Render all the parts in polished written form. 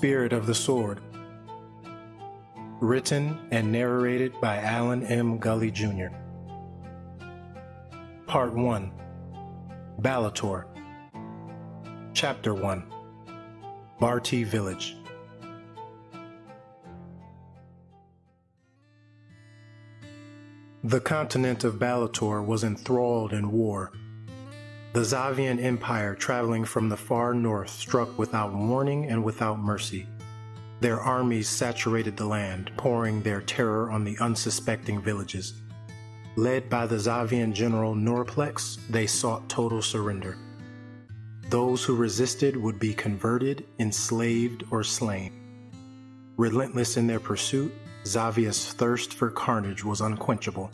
Spirit of the Sword. Written and narrated by Alan M. Gully Jr. Part 1. Balator. Chapter 1. Barty Village. The continent of Balator was enthralled in war. The Zavian Empire, traveling from the far north, struck without warning and without mercy. Their armies saturated the land, pouring their terror on the unsuspecting villages. Led by the Zavian general Norplex, they sought total surrender. Those who resisted would be converted, enslaved, or slain. Relentless in their pursuit, Zavia's thirst for carnage was unquenchable.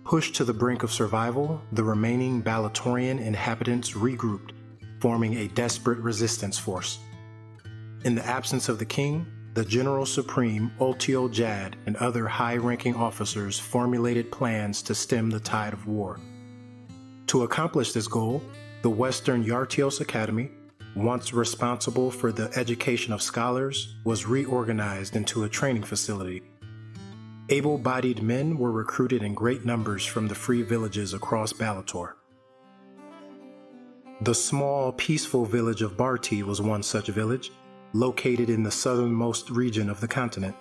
Pushed to the brink of survival, the remaining Balatorian inhabitants regrouped, forming a desperate resistance force. In the absence of the king, the General Supreme Ultio Jad and other high-ranking officers formulated plans to stem the tide of war. To accomplish this goal, the Western Yartios Academy, once responsible for the education of scholars, was reorganized into a training facility. Able-bodied men were recruited in great numbers from the free villages across Balator. The small, peaceful village of Barty was one such village, located in the southernmost region of the continent.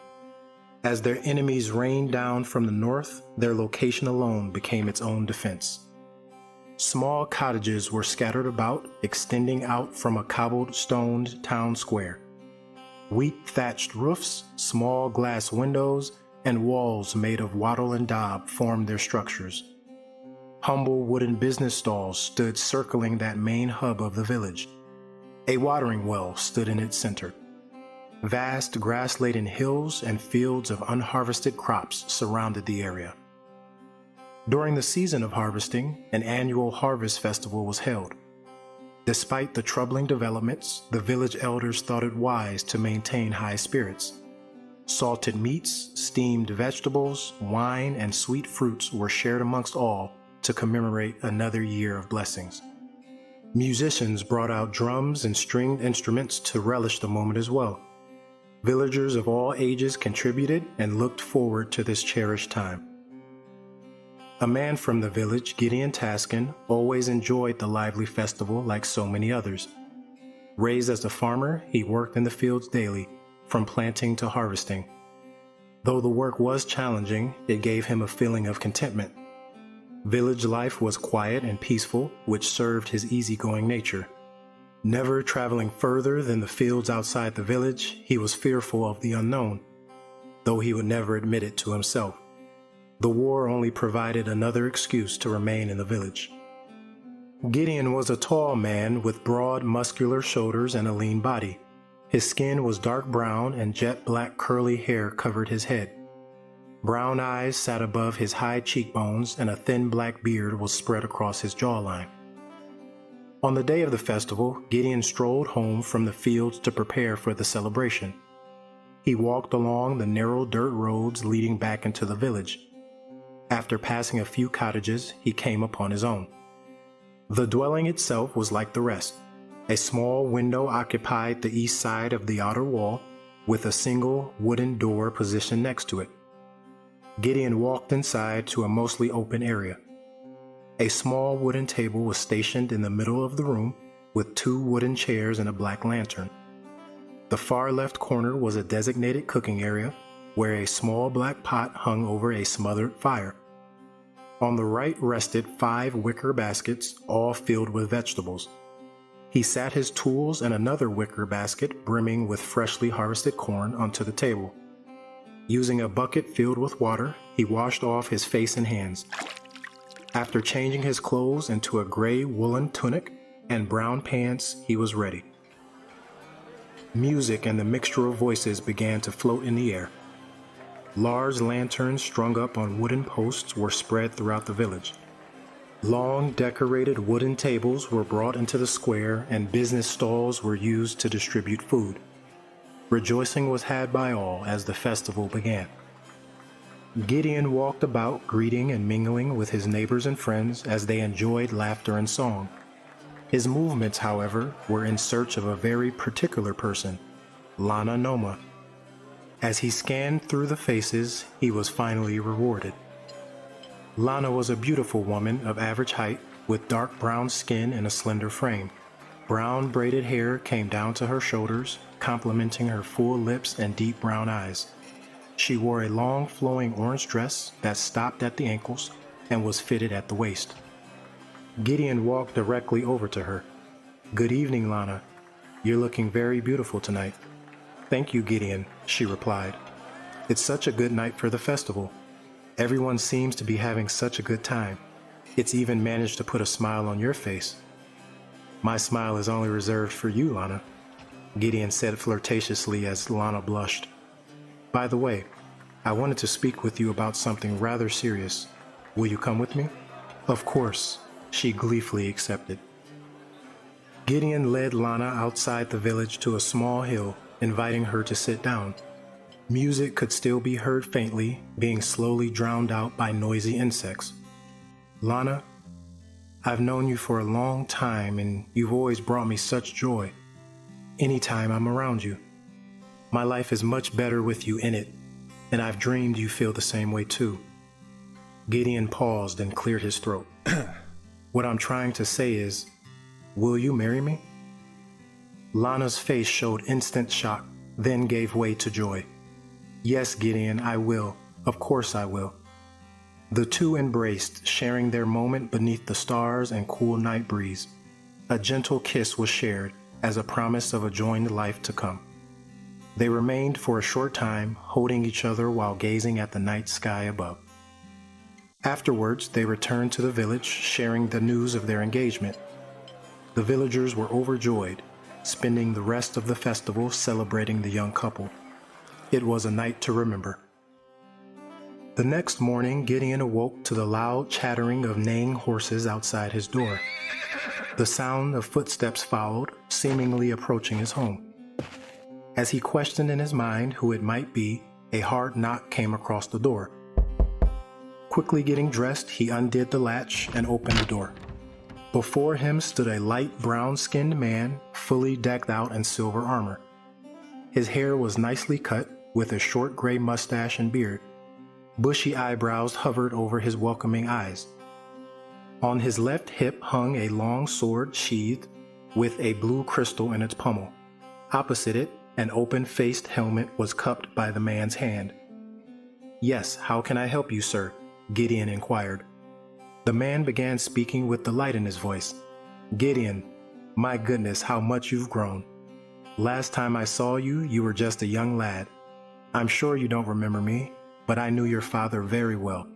As their enemies rained down from the north, their location alone became its own defense. Small cottages were scattered about, extending out from a cobblestoned town square. Wheat-thatched roofs, small glass windows, and walls made of wattle and daub formed their structures. Humble wooden business stalls stood circling that main hub of the village. A watering well stood in its center. Vast grass-laden hills and fields of unharvested crops surrounded the area. During the season of harvesting, an annual harvest festival was held. Despite the troubling developments, the village elders thought it wise to maintain high spirits. Salted meats, steamed vegetables, wine, and sweet fruits were shared amongst all to commemorate another year of blessings. Musicians brought out drums and stringed instruments to relish the moment as well. Villagers of all ages contributed and looked forward to this cherished time. A man from the village, Gideon Tasken, always enjoyed the lively festival like so many others. Raised as a farmer, he worked in the fields daily, from planting to harvesting. Though the work was challenging, it gave him a feeling of contentment. Village life was quiet and peaceful, which served his easygoing nature. Never traveling further than the fields outside the village, he was fearful of the unknown, though he would never admit it to himself. The war only provided another excuse to remain in the village. Gideon was a tall man with broad, muscular shoulders and a lean body. His skin was dark brown and jet black curly hair covered his head. Brown eyes sat above his high cheekbones and a thin black beard was spread across his jawline. On the day of the festival, Gideon strolled home from the fields to prepare for the celebration. He walked along the narrow dirt roads leading back into the village. After passing a few cottages, he came upon his own. The dwelling itself was like the rest. A small window occupied the east side of the outer wall, with a single wooden door positioned next to it. Gideon walked inside to a mostly open area. A small wooden table was stationed in the middle of the room, with 2 wooden chairs and a black lantern. The far left corner was a designated cooking area, where a small black pot hung over a smothered fire. On the right rested 5 wicker baskets, all filled with vegetables. He sat his tools and another wicker basket brimming with freshly harvested corn onto the table. Using a bucket filled with water, he washed off his face and hands. After changing his clothes into a gray woolen tunic and brown pants, he was ready. Music and the mixture of voices began to float in the air. Large lanterns strung up on wooden posts were spread throughout the village. Long, decorated wooden tables were brought into the square and business stalls were used to distribute food. Rejoicing was had by all as the festival began. Gideon walked about, greeting and mingling with his neighbors and friends as they enjoyed laughter and song. His movements, however, were in search of a very particular person, Lana Noma. As he scanned through the faces, he was finally rewarded. Lana was a beautiful woman of average height with dark brown skin and a slender frame. Brown braided hair came down to her shoulders, complementing her full lips and deep brown eyes. She wore a long flowing orange dress that stopped at the ankles and was fitted at the waist. Gideon walked directly over to her. "Good evening, Lana. You're looking very beautiful tonight." "Thank you, Gideon," she replied. "It's such a good night for the festival. Everyone seems to be having such a good time. It's even managed to put a smile on your face." "My smile is only reserved for you, Lana," Gideon said flirtatiously as Lana blushed. "By the way, I wanted to speak with you about something rather serious. Will you come with me?" "Of course," she gleefully accepted. Gideon led Lana outside the village to a small hill, inviting her to sit down. Music could still be heard faintly, being slowly drowned out by noisy insects. "Lana, I've known you for a long time and you've always brought me such joy. Anytime I'm around you. My life is much better with you in it, and I've dreamed you feel the same way too." Gideon paused and cleared his throat. "What I'm trying to say is, will you marry me?" Lana's face showed instant shock, then gave way to joy. "Yes, Gideon, I will. Of course I will." The two embraced, sharing their moment beneath the stars and cool night breeze. A gentle kiss was shared as a promise of a joined life to come. They remained for a short time, holding each other while gazing at the night sky above. Afterwards, they returned to the village, sharing the news of their engagement. The villagers were overjoyed, spending the rest of the festival celebrating the young couple. It was a night to remember. The next morning, Gideon awoke to the loud chattering of neighing horses outside his door. The sound of footsteps followed, seemingly approaching his home. As he questioned in his mind who it might be, a hard knock came across the door. Quickly getting dressed, he undid the latch and opened the door. Before him stood a light brown-skinned man, fully decked out in silver armor. His hair was nicely cut, with a short gray mustache and beard. Bushy eyebrows hovered over his welcoming eyes. On his left hip hung a long sword sheathed with a blue crystal in its pommel. Opposite it, an open-faced helmet was cupped by the man's hand. "Yes, how can I help you, sir?" Gideon inquired. The man began speaking with delight in his voice. "Gideon, my goodness, how much you've grown. Last time I saw you, you were just a young lad. I'm sure you don't remember me, but I knew your father very well.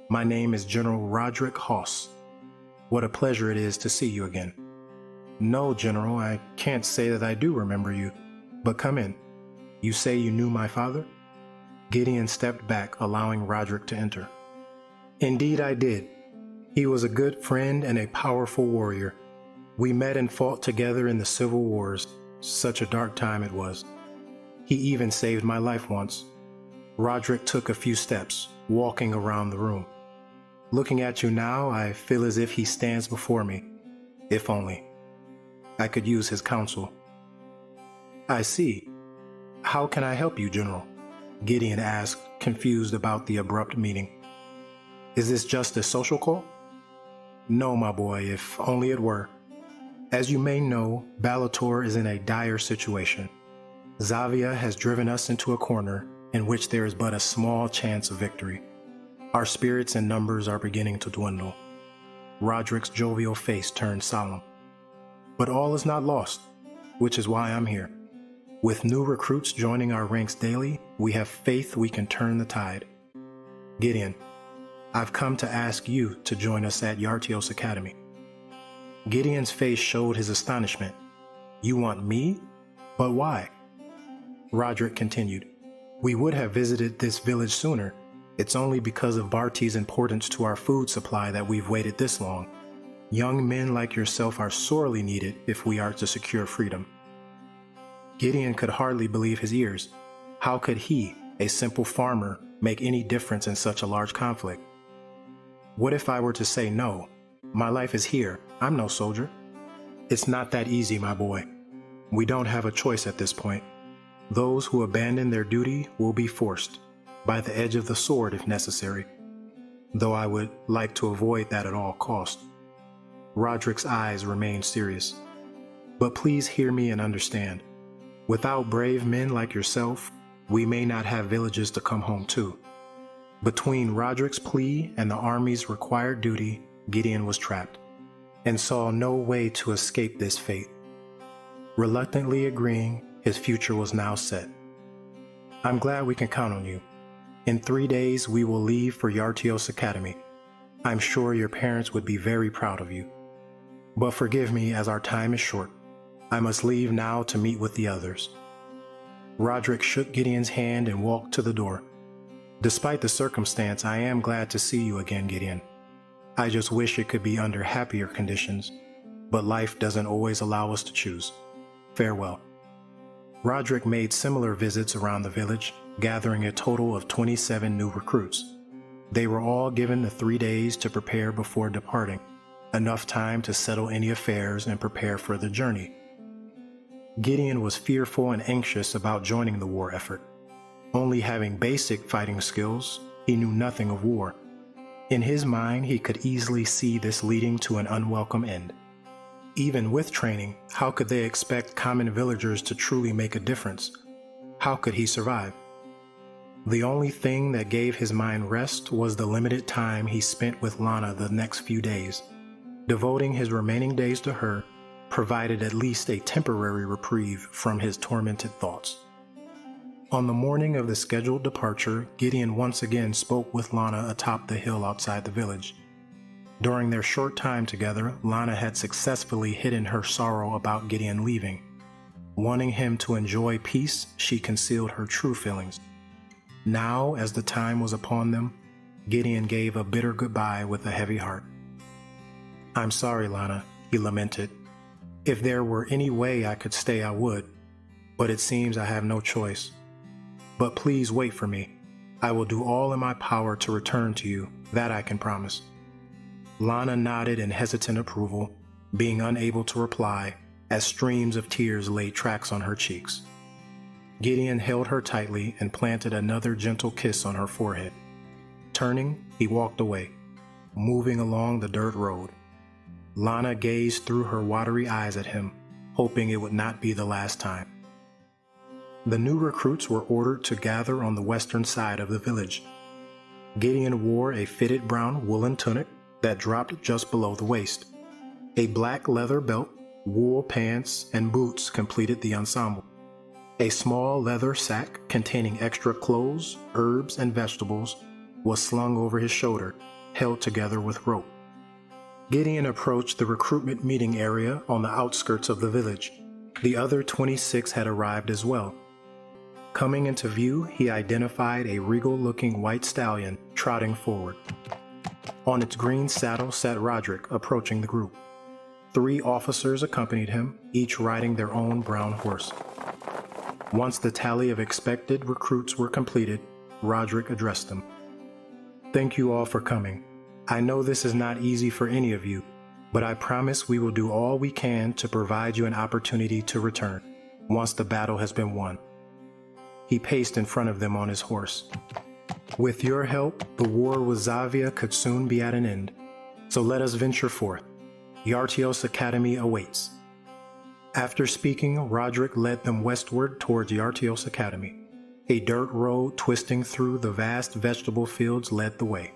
My name is General Roderick Hoss. What a pleasure it is to see you again." "No, General, I can't say that I do remember you, but come in. You say you knew my father?" Gideon stepped back, allowing Roderick to enter. "Indeed I did. He was a good friend and a powerful warrior. We met and fought together in the Civil Wars. Such a dark time it was. He even saved my life once." Roderick took a few steps, walking around the room. "Looking at you now, I feel as if he stands before me. If only I could use his counsel." "I see. How can I help you, General?" Gideon asked, confused about the abrupt meeting. "Is this just a social call?" "No, my boy, if only it were. As you may know, Balator is in a dire situation. Zavia has driven us into a corner in which there is but a small chance of victory. Our spirits and numbers are beginning to dwindle." Roderick's jovial face turned solemn. "But all is not lost, which is why I'm here. With new recruits joining our ranks daily, we have faith we can turn the tide. Gideon, I've come to ask you to join us at Yartios Academy." Gideon's face showed his astonishment. "You want me? But why?" Roderick continued. "We would have visited this village sooner. It's only because of Barty's importance to our food supply that we've waited this long. Young men like yourself are sorely needed if we are to secure freedom." Gideon could hardly believe his ears. How could he, a simple farmer, make any difference in such a large conflict? What if I were to say no? My life is here. I'm no soldier. It's not that easy, my boy. We don't have a choice at this point. Those who abandon their duty will be forced, by the edge of the sword if necessary, though I would like to avoid that at all cost. Roderick's eyes remained serious. But please hear me and understand. Without brave men like yourself, we may not have villages to come home to. Between Roderick's plea and the army's required duty, Gideon was trapped, and saw no way to escape this fate. Reluctantly agreeing, his future was now set. I'm glad we can count on you. In 3 days, we will leave for Yartios Academy. I'm sure your parents would be very proud of you. But forgive me as our time is short. I must leave now to meet with the others. Roderick shook Gideon's hand and walked to the door. Despite the circumstance, I am glad to see you again, Gideon. I just wish it could be under happier conditions, but life doesn't always allow us to choose. Farewell. Roderick made similar visits around the village, gathering a total of 27 new recruits. They were all given the 3 days to prepare before departing, enough time to settle any affairs and prepare for the journey. Gideon was fearful and anxious about joining the war effort. Only having basic fighting skills, he knew nothing of war. In his mind, he could easily see this leading to an unwelcome end. Even with training, how could they expect common villagers to truly make a difference? How could he survive? The only thing that gave his mind rest was the limited time he spent with Lana the next few days. Devoting his remaining days to her provided at least a temporary reprieve from his tormented thoughts. On the morning of the scheduled departure, Gideon once again spoke with Lana atop the hill outside the village. During their short time together, Lana had successfully hidden her sorrow about Gideon leaving. Wanting him to enjoy peace, she concealed her true feelings. Now, as the time was upon them, Gideon gave a bitter goodbye with a heavy heart. I'm sorry, Lana, he lamented. If there were any way I could stay, I would, but it seems I have no choice. But please wait for me. I will do all in my power to return to you, that I can promise. Lana nodded in hesitant approval, being unable to reply, as streams of tears laid tracks on her cheeks. Gideon held her tightly and planted another gentle kiss on her forehead. Turning, he walked away, moving along the dirt road. Lana gazed through her watery eyes at him, hoping it would not be the last time. The new recruits were ordered to gather on the western side of the village. Gideon wore a fitted brown woolen tunic that dropped just below the waist. A black leather belt, wool pants, and boots completed the ensemble. A small leather sack containing extra clothes, herbs, and vegetables was slung over his shoulder, held together with rope. Gideon approached the recruitment meeting area on the outskirts of the village. The other 26 had arrived as well. Coming into view, he identified a regal-looking white stallion trotting forward. On its green saddle sat Roderick, approaching the group. 3 officers accompanied him, each riding their own brown horse. Once the tally of expected recruits were completed, Roderick addressed them. Thank you all for coming. I know this is not easy for any of you, but I promise we will do all we can to provide you an opportunity to return, once the battle has been won. He paced in front of them on his horse. With your help, the war with Zavia could soon be at an end, so let us venture forth. Yartios Academy awaits. After speaking, Roderick led them westward towards Yartios Academy. A dirt road twisting through the vast vegetable fields led the way.